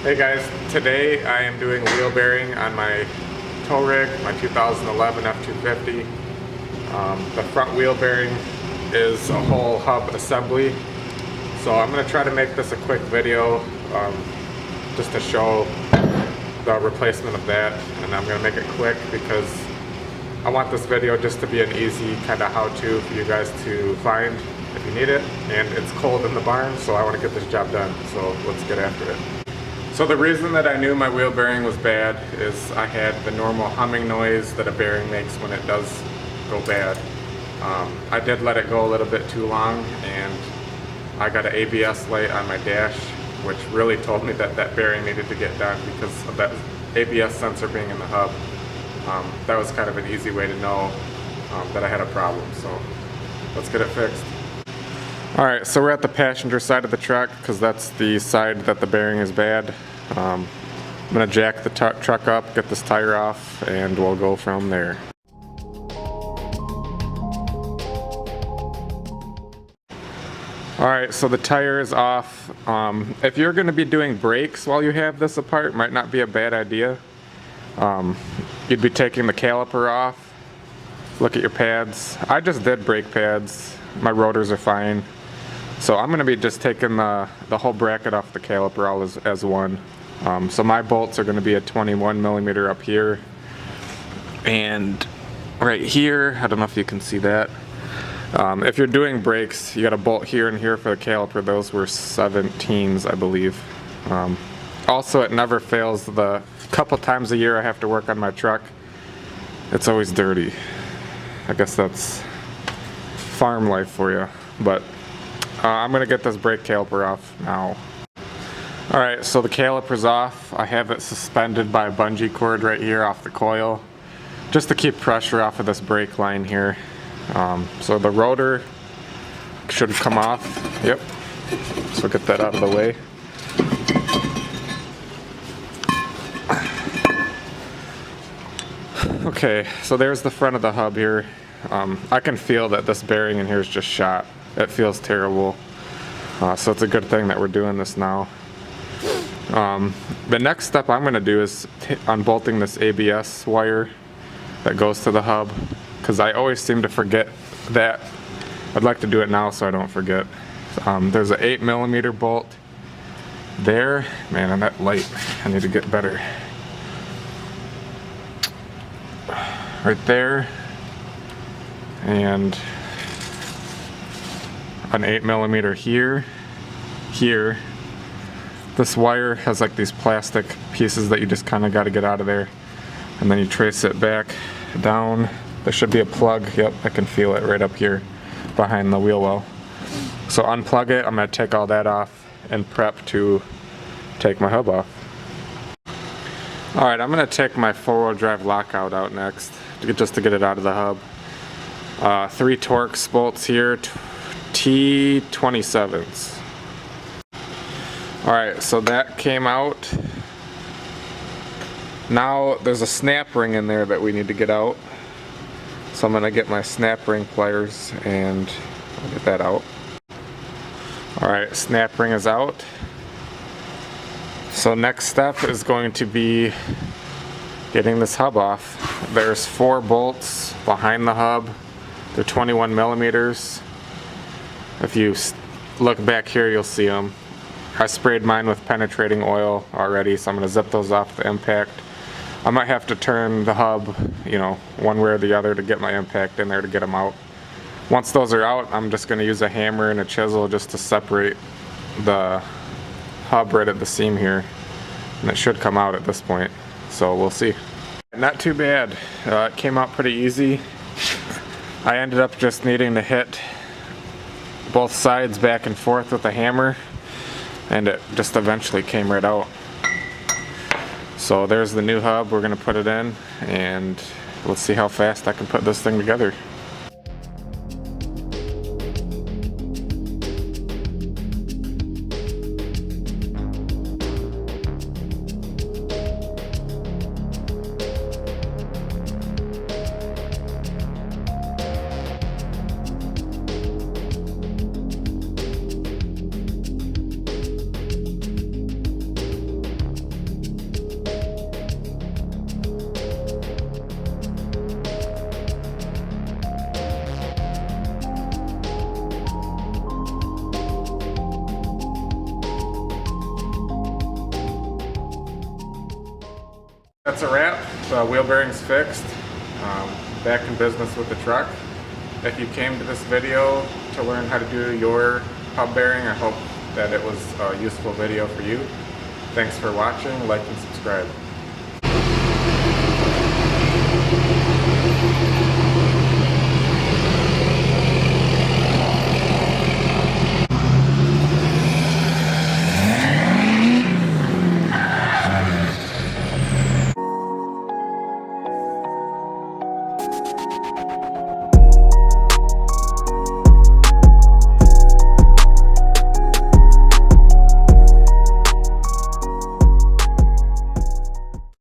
Hey guys, today I am doing wheel bearing on my tow rig, my 2011 F250. The front wheel bearing is a whole hub assembly, so I'm going to try to make this a quick video just to show the replacement of that, and I'm going to make it quick because I want this video just to be an easy kind of how-to for you guys to find if you need it, and it's cold in the barn, so I want to get this job done, so let's get after it. So the reason that I knew my wheel bearing was bad is I had the normal humming noise that a bearing makes when it does go bad. I did let it go a little bit too long, and I got an ABS light on my dash, which really told me that that bearing needed to get done because of that ABS sensor being in the hub. That was kind of an easy way to know that I had a problem, so let's get it fixed. Alright, so we're at the passenger side of the truck because that's the side that the bearing is bad. I'm going to jack the truck up, get this tire off, and we'll go from there. Alright, so the tire is off. If you're going to be doing brakes while you have this apart, might not be a bad idea. You'd be taking the caliper off. Look at your pads. I just did brake pads. My rotors are fine. So I'm going to be just taking the whole bracket off the caliper all as one. So my bolts are going to be a 21 millimeter up here. And right here, I don't know if you can see that. If you're doing brakes, you got a bolt here and here for the caliper. Those were 17s, I believe. Also, it never fails. The couple times a year I have to work on my truck, it's always dirty. I guess that's farm life for you. But I'm going to get this brake caliper off now. Alright, so the caliper's off. I have it suspended by a bungee cord right here off the coil, just to keep pressure off of this brake line here. So the rotor should come off. Yep. So get that out of the way. Okay, so there's the front of the hub here. I can feel that this bearing in here is just shot. It feels terrible. So it's a good thing that we're doing this now. The next step I'm going to do is unbolting this ABS wire that goes to the hub, because I always seem to forget that. I'd like to do it now so I don't forget. There's an 8 millimeter bolt there. Man, and that light, I need to get better. Right there. And an 8 millimeter here. This wire has like these plastic pieces that you just kind of got to get out of there, and then you trace it back down. There should be a plug. Yep, I can feel it right up here behind the wheel well. So unplug it. I'm going to take all that off and prep to take my hub off. Alright, I'm going to take my 4-wheel drive lockout out next, just to get it out of the hub. 3 Torx bolts here, T27s. Alright, so that came out. Now there's a snap ring in there that we need to get out. So I'm going to get my snap ring pliers and I'll get that out. Alright, snap ring is out. So next step is going to be getting this hub off. There's 4 bolts behind the hub. They're 21 millimeters. If you look back here, you'll see them. I sprayed mine with penetrating oil already, so I'm going to zip those off the impact. I might have to turn the hub, one way or the other to get my impact in there to get them out. Once those are out, I'm just going to use a hammer and a chisel just to separate the hub right at the seam here. And it should come out at this point, so we'll see. Not too bad. It came out pretty easy. I ended up just needing to hit both sides back and forth with a hammer, and it just eventually came right out. So there's the new hub. We're gonna put it in, and let's see how fast I can put this thing together. That's a wrap. The wheel bearing's fixed. Back in business with the truck. If you came to this video to learn how to do your hub bearing, I hope that it was a useful video for you. Thanks for watching. Like and subscribe.